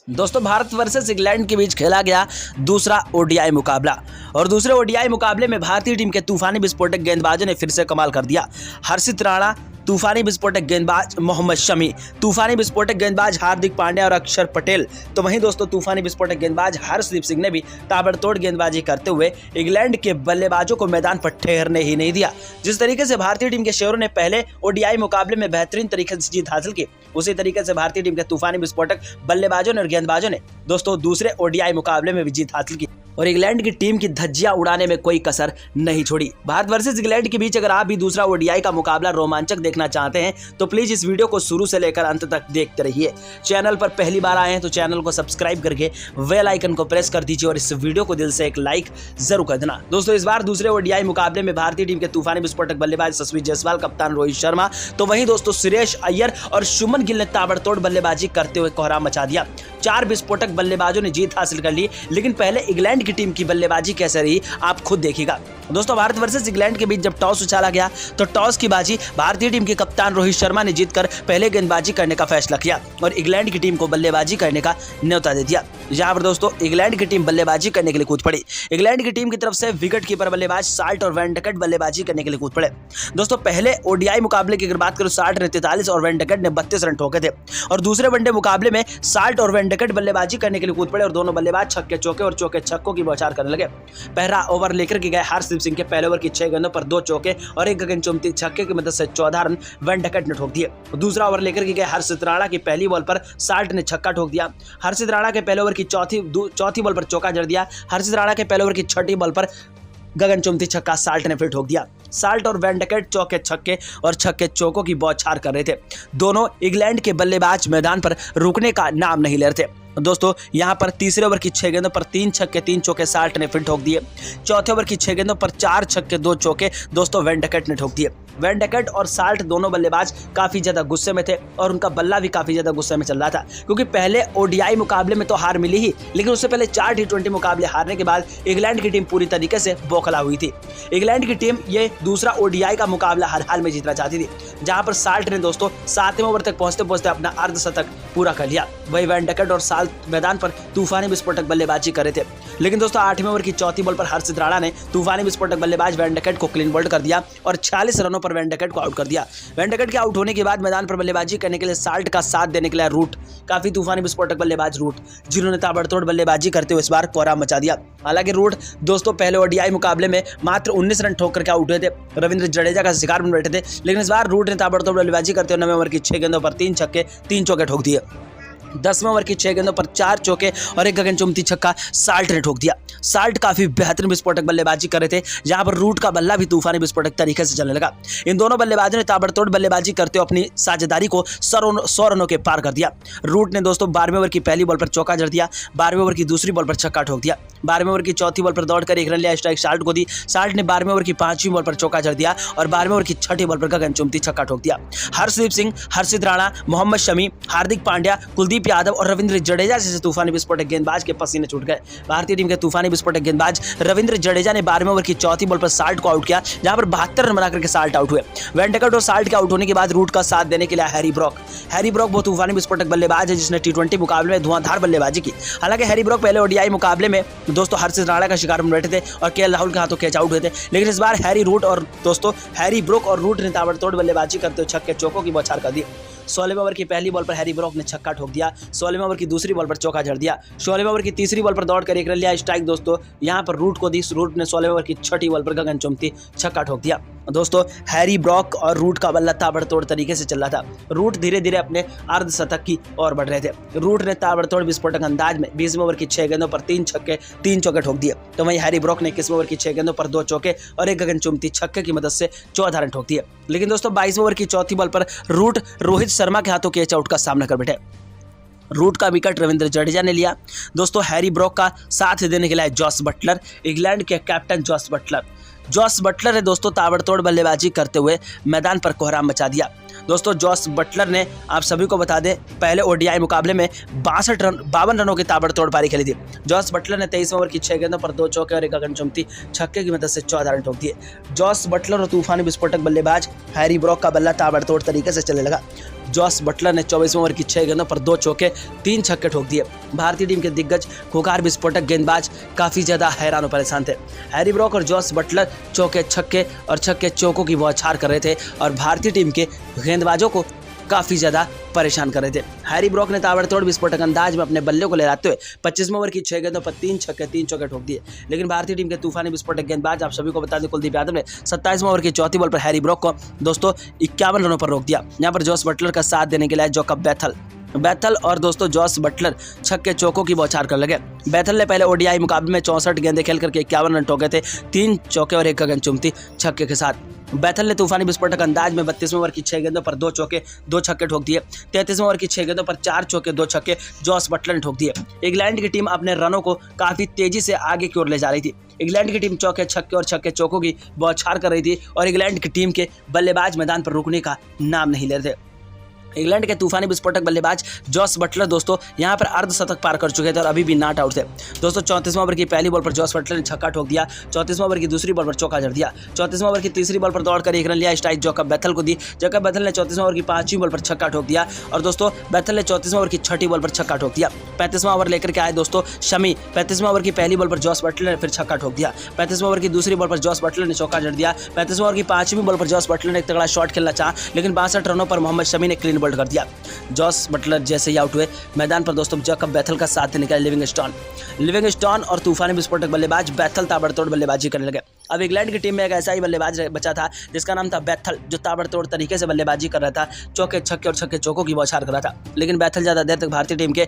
दोस्तों Bharat versus England के बीच खेला गया दूसरा ओडीआई मुकाबला और दूसरे ओडीआई मुकाबले में भारतीय टीम के तूफानी विस्फोटक गेंदबाजों ने फिर से कमाल कर दिया। हर्षित राणा, तूफानी विस्फोटक गेंदबाज मोहम्मद शमी, तूफानी विस्फोटक गेंदबाज हार्दिक पांड्या और अक्षर पटेल। तो वहीं दोस्तों तूफानी विस्फोटक गेंदबाज हर्षदीप सिंह ने भी ताबड़तोड़ गेंदबाजी करते हुए इंग्लैंड के बल्लेबाजों को मैदान पर ठहरने ही नहीं दिया। जिस तरीके से भारतीय टीम के शेरों ने पहले ओडीआई मुकाबले में बेहतरीन तरीके से जीत हासिल की, उसी तरीके से भारतीय टीम के तूफानी विस्फोटक बल्लेबाजों ने और गेंदबाजों ने दोस्तों दूसरे ओडीआई मुकाबले में भी जीत हासिल की और इंग्लैंड की टीम की धज्जियां उड़ाने में कोई कसर नहीं छोड़ी। भारत वर्सेस इंग्लैंड के बीच अगर आप भी दूसरा ओडीआई का मुकाबला रोमांचक देखना चाहते हैं तो प्लीज इस वीडियो को शुरू से लेकर अंत तक देखते रहिए। चैनल पर पहली बार आए हैं तो चैनल को सब्सक्राइब करके बेल आइकन को प्रेस कर दीजिए और इस वीडियो को दिल से एक लाइक जरूर कर देना। दोस्तों इस बार दूसरे ओडीआई मुकाबले में भारतीय टीम के तूफानी विस्फोटक बल्लेबाज यशस्वी जायसवाल, कप्तान रोहित शर्मा, तो वहीं दोस्तों सुरेश अय्यर और शुभमन गिल ने ताबड़तोड़ बल्लेबाजी करते हुए कोहराम मचा दिया। 4 विस्फोटक बल्लेबाजों ने जीत हासिल कर ली, लेकिन पहले इंग्लैंड की टीम की बल्लेबाजी कैसे रही आप खुद देखिएगा। दोस्तों भारत वर्सेस इंग्लैंड के बीच जब टॉस उछाला गया तो टॉस की बाजी भारतीय टीम के कप्तान रोहित शर्मा ने जीतकर पहले गेंदबाजी करने का फैसला किया और इंग्लैंड की टीम को बल्लेबाजी करने का न्योता दे दिया। जहां पर दोस्तों इंग्लैंड की टीम बल्लेबाजी करने के लिए कूद पड़ी। इंग्लैंड की टीम की तरफ से विकेट कीपर बल्लेबाज साल्ट और वेंडकट बल्लेबाजी करने के लिए कूद पड़े। दोस्तों पहले ओडीआई मुकाबले की अगर बात करूं, साल्ट ने 43 और वेंडकट ने 32 रन ठोके थे और दूसरे वनडे मुकाबले में साल्ट और वेंडकट बल्लेबाजी करने के लिए कूद पड़े और दोनों बल्लेबाज छक्के चौके और चौके छक्कों की बौछार करने लगे। पहला ओवर लेकर के गए हर्षदीप सिंह के पहले ओवर की 6 गेंदों पर 2 चौके और 1 गगनचुंबी छक्के की मदद से 14 रन वेंडकट ने ठोक दिए। दूसरा ओवर लेकर के गए हर्षित राणा की पहली बॉल पर साल्ट ने छक्का ठोक दिया। हर्षित राणा के पहले ओवर की चौथी बॉल पर चौका जड़ दिया। हर्षित राणा के पहले ओवर की छठी बॉल पर गगनचुंबी छक्का साल्ट ने फिर ठोक दिया। साल्ट और वेंडकट चौके छक्के और छक्के चौकों की बौछार कर रहे थे। दोनों इंग्लैंड के बल्लेबाज मैदान पर रुकने का नाम नहीं ले रहे थे। दोस्तों यहां पर तीसरे ओवर की 6 गेंदों पर 3 छक्के 3 चौके साल्ट ने फिर ठोक दिए। चौथे ओवर की 6 गेंदों पर 4 छक्के 2 चौके दोस्तों वेंडकट ने ठोक दिए। वेंडकट और साल्ट दोनों बल्लेबाज काफी ज्यादा गुस्से में थे और उनका बल्ला भी काफी ज्यादा गुस्से में चल रहा था, क्योंकि पहले ओडीआई मुकाबले में तो हार मिली ही, लेकिन उससे पहले 4 T20 मुकाबले हारने के बाद इंग्लैंड की टीम पूरी तरीके से बौखला हुई थी। इंग्लैंड की टीम ये दूसरा ओडीआई का मुकाबला हर हाल में जीतना चाहती थी, जहां पर साल्ट ने दोस्तों 7वें ओवर तक पहुंचते पहुंचते अपना अर्धशतक पूरा कर लिया। वही वेंडकट और साल्ट मैदान पर तूफानी विस्फोटक बल्लेबाजी कर रहे थे, लेकिन दोस्तों 8वें ओवर की चौथी बॉल पर हर्षित राणा ने तूफानी विस्फोटक बल्लेबाज वेंडकट को क्लीन बोल्ड कर दिया और 46 रनों पर वेंडकट को आउट कर दिया। वेंडकट के आउट होने के बाद मैदान पर बल्लेबाजी करने के लिए साल्ट का साथ देने के लिए रूट, काफी तूफानी विस्फोटक बल्लेबाज रूट, जिन्होंने ताबड़तोड़ बल्लेबाजी करते हुए इस बार कोहराम मचा दिया। हालांकि रूट दोस्तों पहले ओडीआई मुकाबले में मात्र 19 रन ठोक करके आउट हुए थे, रविंद्र जडेजा का शिकार बन बैठे थे, लेकिन इस बार रूट ने ताबड़तोड़ बल्लेबाजी करते हुए 9वें ओवर की 6 गेंदों पर 3 छक्के 3 चौके ठोक दिए। 10वें ओवर की 6 गेंदों पर 4 चौके और 1 गगनचुंबी छक्का साल्ट ने ठोक दिया। साल्ट काफी बेहतरीन विस्फोटक बल्लेबाजी कर रहे थे, जहां पर रूट का बल्ला भी तूफानी विस्फोटक तरीके से चलने लगा। इन दोनों बल्लेबाजों ने ताबड़तोड़ बल्लेबाजी करते हुए अपनी साझेदारी को 100 रनों के पार कर दिया। रूट ने दोस्तों 12वें ओवर की पहली बॉल पर चौका जड़ दिया, 12वें ओवर की दूसरी बॉल पर छक्का ठोक दिया, 12वें ओवर की चौथी बॉल पर दौड़कर 1 रन लिया, स्ट्राइक साल्ट को दी। साल्ट ने 12वें ओवर की 5वीं बॉल पर चौका जड़ दिया और 12वें ओवर की छठी बॉल पर गगनचुंबी छक्का ठोक दिया। हर्षदीप सिंह, हर्षित राणा, मोहम्मद शमी, हार्दिक पांड्या, कुलदीप यादव और रविंद्र जडेजा जैसे तूफानी विस्फोटक गेंदबाज के पसीने छूट गए। भारतीय टीम के तूफानी विस्फोटक गेंदबाज रविंद्र जडेजा ने 12वें ओवर की चौथी बॉल पर साल्ट को आउट किया, जहां पर 72 रन बनाकर के साल्ट आउट हुए। वेंडकट और साल्ट के आउट होने के बाद रूट का साथ देने के लिए हैरी ब्रॉक वो तूफानी विस्फोटक बल्लेबाज है जिसने T20 मुकाबले में धुआंधार बल्लेबाजी की। हालांकि हैरी ब्रॉक पहले ओडीआई मुकाबले में दोस्तों हर्षित राणा का शिकार बन बैठे थे और केएल राहुल के हाथों कैच आउट हुए थे, लेकिन इस बार हैरी ब्रॉक और रूट ने ताबड़तोड़ बल्लेबाजी करते हुए छक्के चौकों की बौछार कर दी। 16वें ओवर की पहली बॉल पर हैरी ब्रॉक ने छक्का ठोक दिया, 16वें ओवर की दूसरी बॉल पर चौका जड़ दिया, 16वें ओवर की तीसरी बॉल पर दौड़कर 1 रन लिया, स्ट्राइक दोस्तों यहां पर रूट को दी। रूट ने 16वें ओवर की छठी बॉल पर गगनचुंबी छक्का ठोक दिया। दोस्तों हैरी ब्रॉक और रूट का बल्ला ताबड़तोड़ तरीके से चल रहा था। रूट धीरे धीरे अपने अर्धशतक की ओर बढ़ रहे थे। रूट ने ताबड़तोड़ विस्फोटक अंदाज में 20वें ओवर की 6 गेंदों पर 3 छक्के 3 चौके ठोक दिए, तो वहीं हैरी ब्रॉक ने 21वें ओवर की 6 गेंदों पर 2 चौके और 1 गगनचुंबी छक्के की मदद से 14 रन ठोक दिए। लेकिन दोस्तों 22वें ओवर की चौथी बॉल पर रूट रोहित शर्मा के हाथों कैच आउट का सामना कर बैठे। रूट का विकेट रविंद्र जडेजा ने लिया। दोस्तों हैरी ब्रॉक का साथ देने के लिए जॉस बटलर, इंग्लैंड के कैप्टन जॉस बटलर ने दोस्तों ताबड़तोड़ बल्लेबाजी करते हुए मैदान पर कोहराम मचा दिया। दोस्तों जॉस बटलर ने आप सभी को बता दें पहले ओडीआई मुकाबले में 52 रनों की ताबड़तोड़ पारी खेली थी। जॉस बटलर ने 23 ओवर की 6 गेंदों पर 2 चौके और 1 गगनचुंबी छक्के की मदद से 14 रन ठोक दिए। जॉस बटलर और तूफानी विस्फोटक बल्लेबाज हैरी ब्रॉक का बल्ला ताबड़तोड़ तरीके से चलने लगा। जॉस बटलर ने 24वें ओवर की 6 गेंदों पर 2 चौके 3 छक्के ठोक दिए। भारतीय टीम के दिग्गज खूंखार विस्फोटक गेंदबाज काफ़ी ज़्यादा हैरान और परेशान थे। हैरी ब्रॉक और जॉस बटलर चौके छक्के और छक्के चौकों की बौछार कर रहे थे और भारतीय टीम के गेंदबाजों को काफ़ी ज़्यादा परेशान कर रहे थे। हैरी ब्रॉक ने ताबड़तोड़ विस्फोटक अंदाज में अपने बल्ले को लहराते हुए 25वें ओवर की 6 गेंदों पर 3 छक्के 3 चौके ठोक दिए। लेकिन भारतीय टीम के तूफानी विस्फोटक गेंदबाज आप सभी को बता दें कुलदीप यादव ने 27वें ओवर की चौथी बॉल पर हैरी ब्रॉक को दोस्तों 51 रनों पर रोक दिया। यहाँ पर जॉस बटलर का साथ देने के लिए जोकब बैथल और दोस्तों जॉस बटलर छक्के चौकों की बौछार कर लगे। बैथल ने पहले ओडीआई मुकाबले में 64 गेंदें खेल करके 51 रन ठोके थे, 3 चौके और 1 गगनचुंबी छक्के के साथ। बैथल ने तूफानी विस्फोटक अंदाज में 32वें ओवर की 6 गेंदों पर 2 चौके 2 छक्के ठोक दिए। 33वें ओवर की 6 गेंदों पर 4 चौके 2 छक्के जॉस बटलर ने ठोक दिए। इंग्लैंड की टीम अपने रनों को काफ़ी तेजी से आगे की ओर ले जा रही थी। इंग्लैंड की टीम चौके छक्के और छक्के चौकों की बौछार कर रही थी और इंग्लैंड की टीम के बल्लेबाज मैदान पर रुकने का नाम नहीं ले रहे थे। इंग्लैंड के तूफानी विस्फोटक बल्लेबाज जॉस बटलर दोस्तों यहां पर अर्धशतक पार कर चुके थे और अभी भी नॉट आउट थे। दोस्तों 34वें ओवर की पहली बॉल पर जॉस बटलर ने छक्का ठोक दिया। 34वें ओवर की दूसरी बॉल पर चौका जड़ दिया। 34वें ओवर की तीसरी बॉल पर दौड़कर 1 रन लिया। स्ट्राइक जोकब बैथल को दी। जोकब बैथल ने 34वें ओवर की 5वीं बॉल पर छक्का ठोक दिया और दोस्तों बैथल ने 34वें ओवर की 6ठी बॉल पर छक्का ठोक दिया। 35वां ओवर लेकर के आए दोस्तों शमी। 35वें ओवर की पहली बॉल पर जॉस बटलर ने फिर छक्का ठोक दिया। 35वें ओवर की दूसरी बॉल पर जॉस बटलर ने चौका जड़ दिया। 35वें ओवर की 5वीं बॉल पर जॉस बटलर ने एक तगड़ा शॉट खेलना चाहा लेकिन 62 रनों पर मोहम्मद शमी ने क्लीन बोल्ड कर दिया। जॉस बटलर जैसे ही आउट हुए मैदान पर दोस्तों जोकब बैथल का साथ देने के लिए लिविंगस्टोन और तूफानी विस्फोटक बल्लेबाज बैथल ताबड़तोड़ बल्लेबाजी करने लगे। अब इंग्लैंड की टीम में एक ऐसा ही बल्लेबाज बचा था जिसका नाम था बैथल, जो ताबड़तोड़ तरीके से बल्लेबाजी कर रहा था, चौके छक्के और छक्के चौकों की बौछार कर रहा था। लेकिन बैथल ज़्यादा देर तक भारतीय टीम के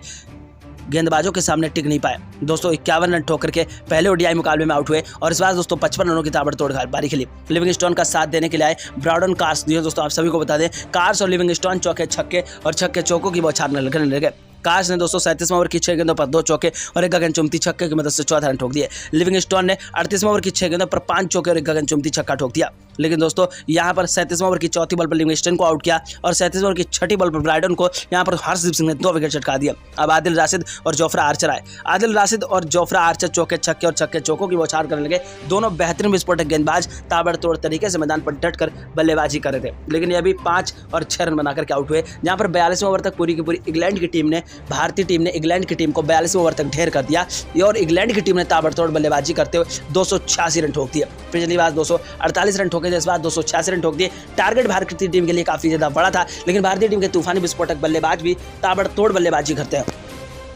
गेंदबाजों के सामने टिक नहीं पाए। दोस्तों 51 रन ठोकर के पहले ओडीआई मुकाबले में आउट हुए और इस बार दोस्तों 55 रनों की ताबड़तोड़ पारी खेली। लिविंगस्टोन का साथ देने के लिए आए ब्राउडन कार्स दिए। दोस्तों आप सभी को बता दें कार्स और लिविंगस्टोन चौके छक्के और छक्के चौकों की बौछार करने लगे। कार्स ने दोस्तों 37वें ओवर की 6 गेंदों पर 2 चौके और 1 गगनचुंबी छक्के की मदद से 14 रन ठोक दिए। लिविंगस्टोन ने 38वें ओवर की 6 गेंदों पर 5 चौके और 1 गगनचुंबी छक्का ठोक दिया। लेकिन दोस्तों यहाँ पर 37वें ओवर की चौथी बॉल पर लिविंगस्टन को आउट किया और 37वें ओवर की 6ठी बॉल पर ब्राइडन को यहाँ पर हर्षदीप सिंह ने 2 विकेट चटका दिया। अब आदिल राशिद और जोफ्रा आर्चर आए। आदिल राशिद और जोफ्रा आर्चर चौके छक्के और छक्के चौकों की बौछार करने लगे। दोनों बेहतरीन विस्फोटक गेंदबाज ताबड़तोड़ तरीके से मैदान पर डटकर बल्लेबाजी कर रहे थे। लेकिन ये भी 5 और 6 रन बनाकर के आउट हुए। जहाँ पर 42वें ओवर तक पूरी की पूरी इंग्लैंड की टीम ने भारतीय टीम ने इंग्लैंड की टीम को 42वें ओवर तक ढेर कर दिया और इंग्लैंड की टीम ने ताबड़तोड़ बल्लेबाजी करते हुए 286 रन ठोक दिए। पिछली बार 248 रन ठोके थे, इस बार 286 रन ठोक दिए। टारगेट भारतीय टीम के लिए काफी ज्यादा बड़ा था लेकिन भारतीय टीम के तूफानी विस्फोटक बल्लेबाज भी ताबड़तोड़ बल्लेबाजी करते हैं।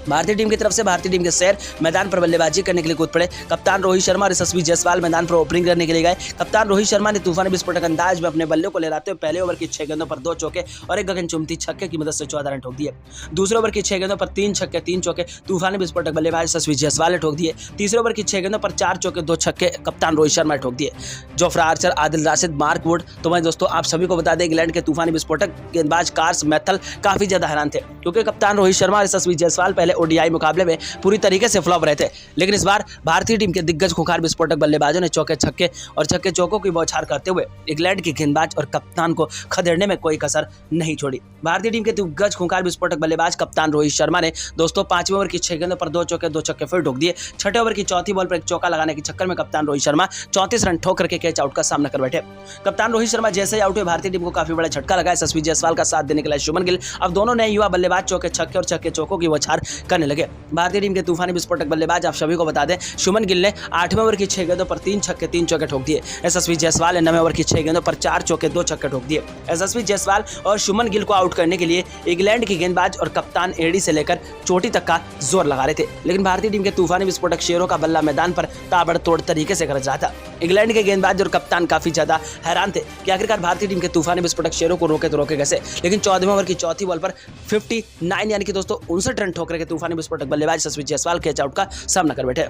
भारतीय टीम की तरफ से भारतीय टीम के शेर मैदान पर बल्लेबाजी करने के लिए कूद पड़े। कप्तान रोहित शर्मा और यशस्वी जायसवाल मैदान पर ओपनिंग करने के लिए गए। कप्तान रोहित शर्मा ने तूफानी विस्फोटक अंदाज में अपने बल्ले को लहराते हुए पहले ओवर की 6 गेंदों पर 2 चौके और 1 गगनचुंबी छक्के की मदद से 14 रन ठोक दिए। दूसरे ओवर की 6 गेंदों पर 3 छक्के 3 चौके तूफानी विस्फोटक बल्लेबाज यशस्वी जायसवाल ने ठोक दिए। तीसरे ओवर की 6 गेंदों पर 4 चौके 2 छक्के कप्तान रोहित शर्मा ने ठोक दिए। Jofra Archer, Adil Rashid, Mark Wood. तो मैं दोस्तों आप सभी को बता दें इंग्लैंड के तूफानी विस्फोटक गेंदबाज कार्स मैथल काफी ज्यादा हैरान थे क्योंकि कप्तान रोहित शर्मा और यशस्वी जायसवाल पहले ओडीआई मुकाबले पूरी तरीके से फ्लॉप रहे थे। लेकिन इस बार भारतीय टीम के दिग्गज खूंखार विस्फोटक बल्लेबाजों ने चौके छक्के और छक्के चौकों की बौछार करते हुए इंग्लैंड के गेंदबाज और कप्तान को खदेड़ने में कोई कसर नहीं छोड़ी। भारतीय टीम के दिग्गज खूंखार विस्फोटक बल्लेबाज कप्तान रोहित शर्मा ने दोस्तों 5वें ओवर की 6 गेंदों पर 2 चौके 2 छक्के फिर ठोक दिए। 6ठे ओवर की चौथी बॉल पर एक चौका लगाने के चक्कर में कप्तान रोहित शर्मा 34 रन ठोक करके कैच आउट का सामना कर बैठे। कप्तान रोहित शर्मा जैसे ही आउट हुए भारतीय टीम को काफी बड़ा झटका लगा। यशस्वी जायसवाल का साथ देने के लिए शुभमन गिल। अब दोनों नए युवा बल्लेबाज चौके छक्के और छक्के चौकों की बौछार करने लगे। भारतीय टीम के तूफानी विस्फोटक बल्लेबाज आप सभी को बता दें शुभमन गिल ने 8वें ओवर की 6 गेंदों पर 3 छक्के 3 चौके ठोक दिए। यशस्वी जायसवाल ने 9वें ओवर की 6 गेंदों पर 4 चौके 2 छक्के ठोक दिए। यशस्वी जायसवाल और शुभमन गिल को आउट करने के लिए इंग्लैंड के गेंदबाज और कप्तान एडी से लेकर चोटी तक का जोर लगा रहे थे। लेकिन भारतीय टीम के तूफानी विस्फोटक शेरों का बल्ला मैदान पर ताबड़तोड़ तरीके से गरज रहा था। इंग्लैंड के गेंदबाज और कप्तान काफी ज्यादा हैरान थे कि आखिरकार भारतीय टीम के तूफानी विस्फोटक शेरों को रोके तो रोके कैसे। लेकिन 14वें ओवर की चौथी बॉल पर 59 यानी कि दोस्तों 59 रन ठोक के तूफानी विस्फोटक बल्लेबाज यशस्वी जायसवाल कैच आउट का सामना कर बैठे।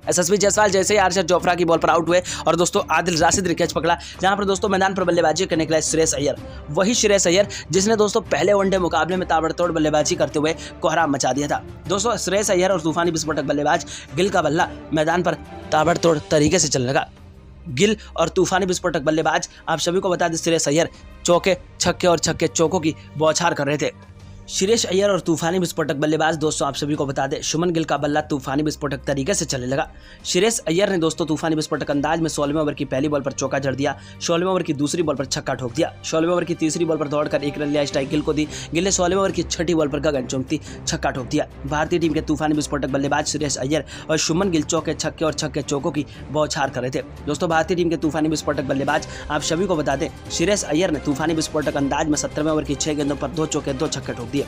यशस्वी जायसवाल जैसे ही आर्चर जोफ्रा की बॉल पर आउट हुए और दोस्तों आदिल राशिद ने कैच पकड़ा, जहां पर दोस्तों मैदान पर बल्लेबाजी करने के लिए श्रेयस अय्यर, वही श्रेयस अय्यर जिसने दोस्तों पहले वनडे मुकाबले में ताबड़तोड़ बल्लेबाजी करते हुए कोहराम मचा दिया था। दोस्तों श्रेयस अय्यर और तूफानी विस्फोटक बल्लेबाज गिल का बल्ला मैदान पर ताबड़तोड़ तरीके से चलने लगा। गिल और तूफानी विस्फोटक बल्लेबाज आप सभी को बता दें श्रेयस अय्यर चौके छक्के और छक्के चौकों की बौछार कर रहे थे। श्रेयस अय्यर और तूफानी विस्फोटक बल्लेबाज दोस्तों आप सभी को बता दें, शुभमन गिल का बल्ला तूफानी विस्फोटक तरीके से चलने लगा। श्रेयस अय्यर ने दोस्तों तूफानी विस्फोटक अंदाज में 16वें ओवर की पहली बॉल पर चौका जड़ दिया, 16वें ओवर की दूसरी बॉल पर छक्का ठोक दिया, 16वें ओवर की तीसरी बॉल पर दौड़कर 1 रन लिया, स्ट्राइक गिल को दी। गिल ने 16वें ओवर की छठी बॉल पर गगन चुंबती छक्का ठोक दिया। भारतीय टीम के तूफानी विस्फोटक बल्लेबाज श्रेयस अय्यर और शुभमन गिल चौके छक्के और छक्के चौकों की बौछार कर रहे थे। दोस्तों भारतीय टीम के तूफानी विस्फोटक बल्लेबाज आप सभी को बता दें, श्रेयस अय्यर ने तूफानी विस्फोटक अंदाज में 17वें ओवर की 6 गेंदों पर 2 चौके 2 छक्के ठोक दिए।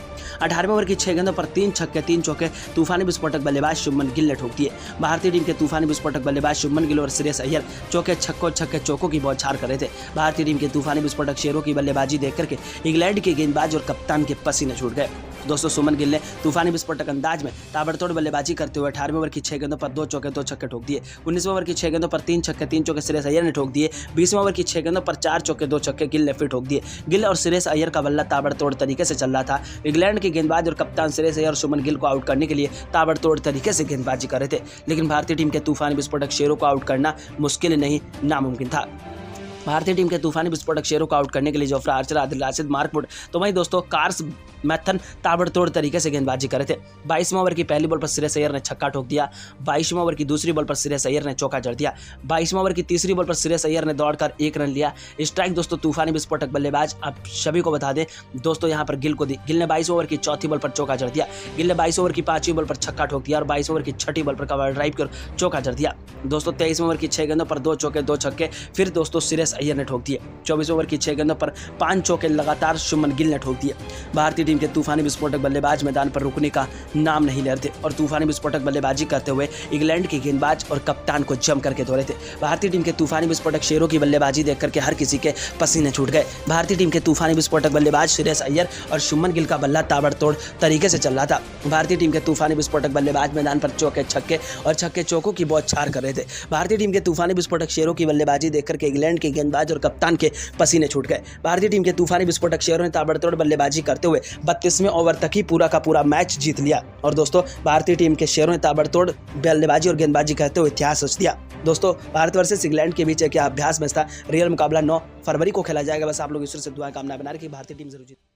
18वें ओवर की 6 गेंदों पर 3 छक्के 3 चौके तूफानी विस्फोटक बल्लेबाज शुभमन गिल ने ठोक दिए। भारतीय टीम के तूफानी विस्फोटक बल्लेबाज शुभमन गिल और श्रेयस अय्यर चौके छक्कों छक्के चौकों की बौछार कर रहे थे। भारतीय टीम के तूफानी विस्फोटक शेरों की बल्लेबाजी देख करके इंग्लैंड के गेंदबाज और कप्तान के पसीने छूट गए। दोस्तों शुभमन गिल ने तूफानी विस्फोटक अंदाज में ताबड़तोड़ बल्लेबाजी करते हुए 18वें ओवर की 6 गेंदों पर 2 चौके 2 छक्के ठोक दिए। 19वें ओवर की 6 गेंदों पर 3 छक्के 3 चौके श्रेयस अय्यर ने ठोक दिए। 20वें ओवर की 6 गेंदों पर 4 चौके 2 छक्के गिल ने फिर ठोक दिए। गिल और श्रेयस अय्यर का बल्ला ताबड़तोड़ तरीके से चल रहा था। इंग्लैंड के गेंदबाज और कप्तान श्रेयस अय्यर और शुभमन गिल को आउट करने के लिए ताबड़तोड़ तरीके से गेंदबाजी कर रहे थे, लेकिन भारतीय टीम के तूफानी विस्फोटक शेरों को आउट करना मुश्किल नहीं नामुमकिन था। भारतीय टीम के तूफानी विस्फोटक शेरों को आउट करने के लिए Jofra Archer, Adil Rashid, Mark Wood तो वहीं दोस्तों कार्स मैथन ताबड़तोड़ तरीके से गेंदबाजी कर रहे थे। 22वें ओवर की पहली बॉल पर श्रेयस अय्यर ने छक्का ठोक दिया। 22वें ओवर की दूसरी बॉल पर श्रेयस अय्यर ने चौका जड़ दिया। 22वें ओवर की तीसरी बॉल पर श्रेयस अय्यर ने दौड़कर 1 रन लिया, स्ट्राइक दोस्तों तूफानी विस्फोटक बल्लेबाज आप सभी को बता दें दोस्तों यहाँ पर गिल को दी। गिल ने 22 ओवर की चौथी बॉल पर चौका जड़ दिया। गिल ने 22 ओवर की 5वीं बॉल पर छक्का ठोक दिया और 22 ओवर की छठी बॉल पर कवर ड्राइव कर चौका जड़ दिया। दोस्तों 23वें ओवर की 6 गेंदों पर 2 चौके 2 छक्के फिर दोस्तों श्रेयस अय्यर ने ठोक दिए। 24 ओवर की 6 गेंदों पर 5 चौके लगातार शुभमन गिल ने ठोक दिए। भारतीय टीम के तूफानी विस्फोटक बल्लेबाज मैदान पर रुकने का नाम नहीं ले रहे थे और तूफानी विस्फोटक बल्लेबाजी करते हुए इंग्लैंड के गेंदबाज और कप्तान को जम करके धो रहे थे। भारतीय टीम के तूफानी विस्फोटक शेरों की बल्लेबाजी देख करके हर किसी के पसीने छूट गए। भारतीय टीम के तूफानी विस्फोटक बल्लेबाज श्रेयस अय्यर और शुभमन गिल का बल्ला ताबड़तोड़ तरीके से चल रहा था। भारतीय टीम के तूफानी विस्फोटक बल्लेबाज मैदान पर चौके छक्के और छक्के चौकों की बौछार कर रहे थे। भारतीय टीम के तूफानी विस्फोटक शेरों की बल्लेबाजी देख करके इंग्लैंड के गेंदबाज और कप्तान के पसीने छूट गए। भारतीय टीम के तूफानी विस्फोटक शेरों ने ताबड़तोड़ बल्लेबाजी करते हुए 32वें ओवर तक ही पूरा का पूरा मैच जीत लिया और दोस्तों भारतीय टीम के शेरों ने ताबड़तोड़ बल्लेबाजी और गेंदबाजी करते हुए इतिहास रच दिया। दोस्तों भारत वर्सेस इंग्लैंड के बीच एक अभ्यास मैच था। रियल मुकाबला 9 फरवरी को खेला जाएगा। बस आप लोग ईश्वर से दुआ कामना बना रखिए, भारतीय टीम जरूर जीते।